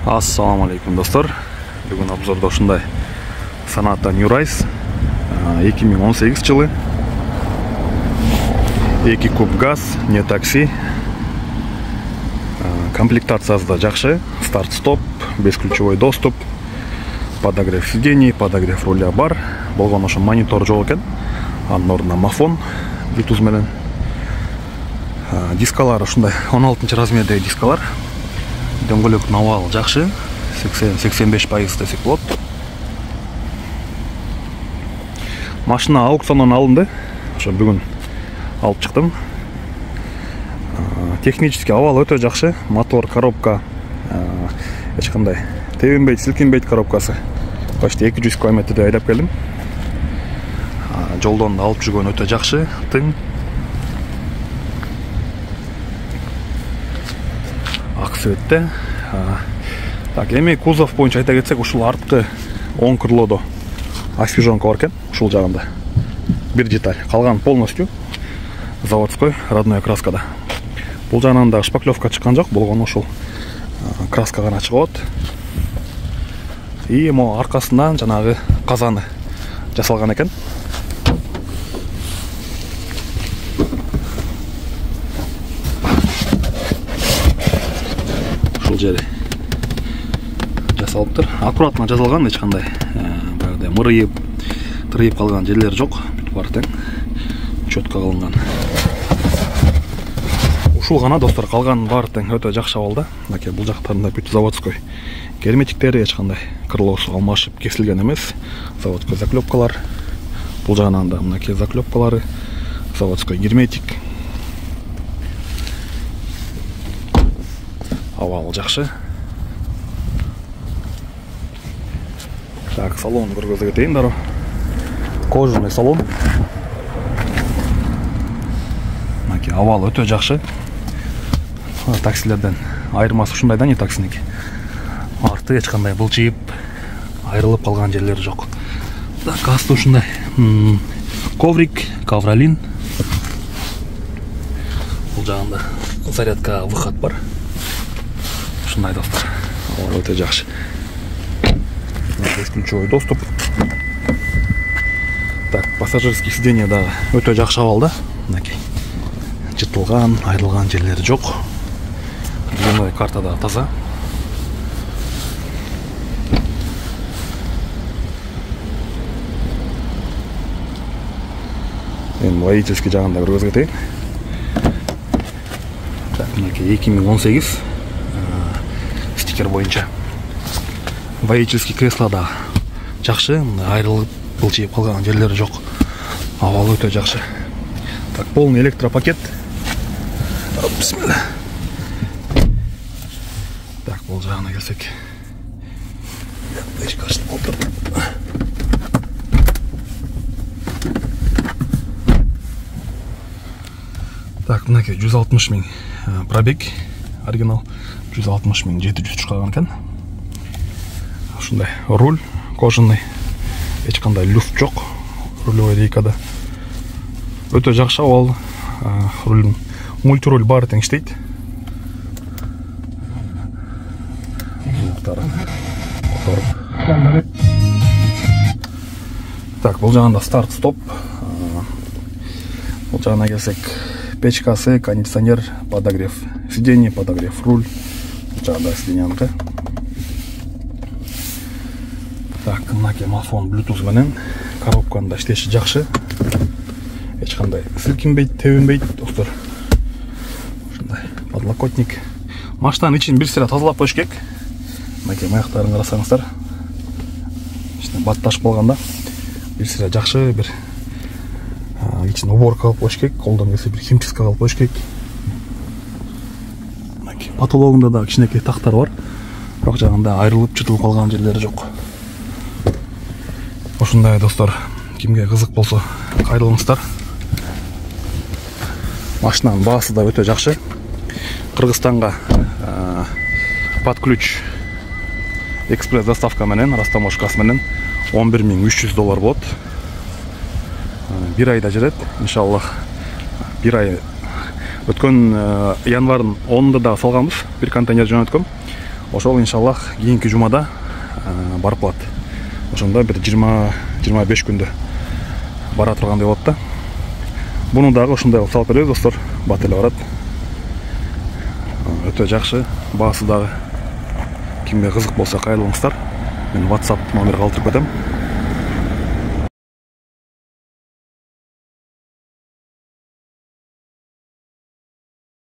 Ассаламу алейкум достор. Бүгін обзорда ушундай Sonata New Rise 2018 жылы 2 куб газ, не такси. Комплектациясы да жакшы. Старт-стоп, бесключевой доступ, подогрев сидений, подогрев руля бар. Болгон ошо монитор жок экен. Анын ордуна мафон Bluetooth менен. Дискалар ушундай 16 размердеги дискалар. Дөңгөлөктүн абалы жакшы, 80-85% десек болот. Машина аукциондан алынды. Ошо бүгүн алып чыктым. Технически абалы өтө жакшы. Мотор, коробка эч кандай тебинбейт, силкинбейт коробкасы. Почти 200 км айдап келдим. Жолдон алып жүргөн өтө жакшы, тың. Аксыетте. Так, эми кузов боюнча айта кетсек, ушул арткы оң крылодо освежонка бар экен, ушул жагында. Бир деталь, калган полностью заводской родной краскада. Бул жагынан да шпаклевка чыккан жок, болгону ушул краска гана чыгып атат. И мо аркасынан жанагы казаны жасалган экен. Жери жасалыптыр. Аккуратно жазылган, эч кандай баягыдай мырыйып, тырыйып калган жерлер жок. Бар тең четко кылынган. Ушул гана достор, калган бар тең өтө жакшы абалда. Мынакей бул жактарында бүт заводской герметиктери, эч кандай крылоосу алмашып кесилген эмес. Заводской заклепкалар. Бул жагынан да мынакей заклепкалары, заводской герметик. Абалы жакшы. Так, салон көргөзө кетейин дароо. Кожаный салон. Мынакей абалы өтө жакшы. Таксилерден айырмасы ушундай да, не таксиники. Арты эч кандай былчыйып, айрылып калган жерлери жок. Так, асты ушундай коврик, ковролин. Бул жагында зарядка выход бар. Ушундай достор. Өтө жакшы. Бесключевой доступ. Так, пассажирский сиденье да өтө жакшы абалда. Мынакей жытылган, айрылган жерлери жок. Дверной карта да таза. Мен водительский жагында көргөзө кетейин. Так, мынакей 2018 стикер боюнча. Водительский кресло да жакшы, айрылып былчыйып калган жерлери жок. Абалы өтө жакшы. Так, полный электропакет. Бисмилла. Так, бул жагына келсек. Эч качты болду. Так, мынакей 160 миң пробег оригинал. 160 миң 700 чыккан экен. Ушундай руль кожаный, эч кандай люфт жок. Рулевой рейкада өтө жакшы абал. Руль мультируль бар тең иштейт. Так, бул жагында старт-стоп. Бул жагына келсек, печкасы, кондиционер, подогрев сидений, подогрев руль. Жагында сиденьяныкы. Так, мынакей мафон Bluetooth менен коробканы да иштеши жакшы. Эч кандай силкинбейт, тебинбейт достор. Ушундай подлокотник. Машинанын ичин бир сыра тазалап коюш керек. Мынакей маяктарын карасаңыздар. Ичине батташып калганда бир сыра жакшы, бир ичин уборка кылып коюш керек. Колдон келсе бир химчистка кылып коюш керек. Мынакей потологунда да кичинекей тактар бар. Бирок жагында айрылып чытылып калган жерлери жок. Ушундай достор, кимге кызык болсо кайрылыңыздар. Машинанын баасы да өтө жакшы. Кыргызстанга под ключ экспресс доставка менен, растаможкасы менен $11,300 болот. Бир айда жетет, иншаллах. Бир ай өткөн январдын 10-ында да салганбыз, бир контейнер жөнөткөм. ошол иншаллах кийинки жумада барып калат. Ошондо бир 20-25 күндө бара тургандай болот да. Буну дагы ушундай кылып салып беребиз достор. Бат эле барат. Өтө жакшы, баасы дагы. Кимге кызык болсо кайрылыңыздар. Мен WhatsApp номер калтырып кетем.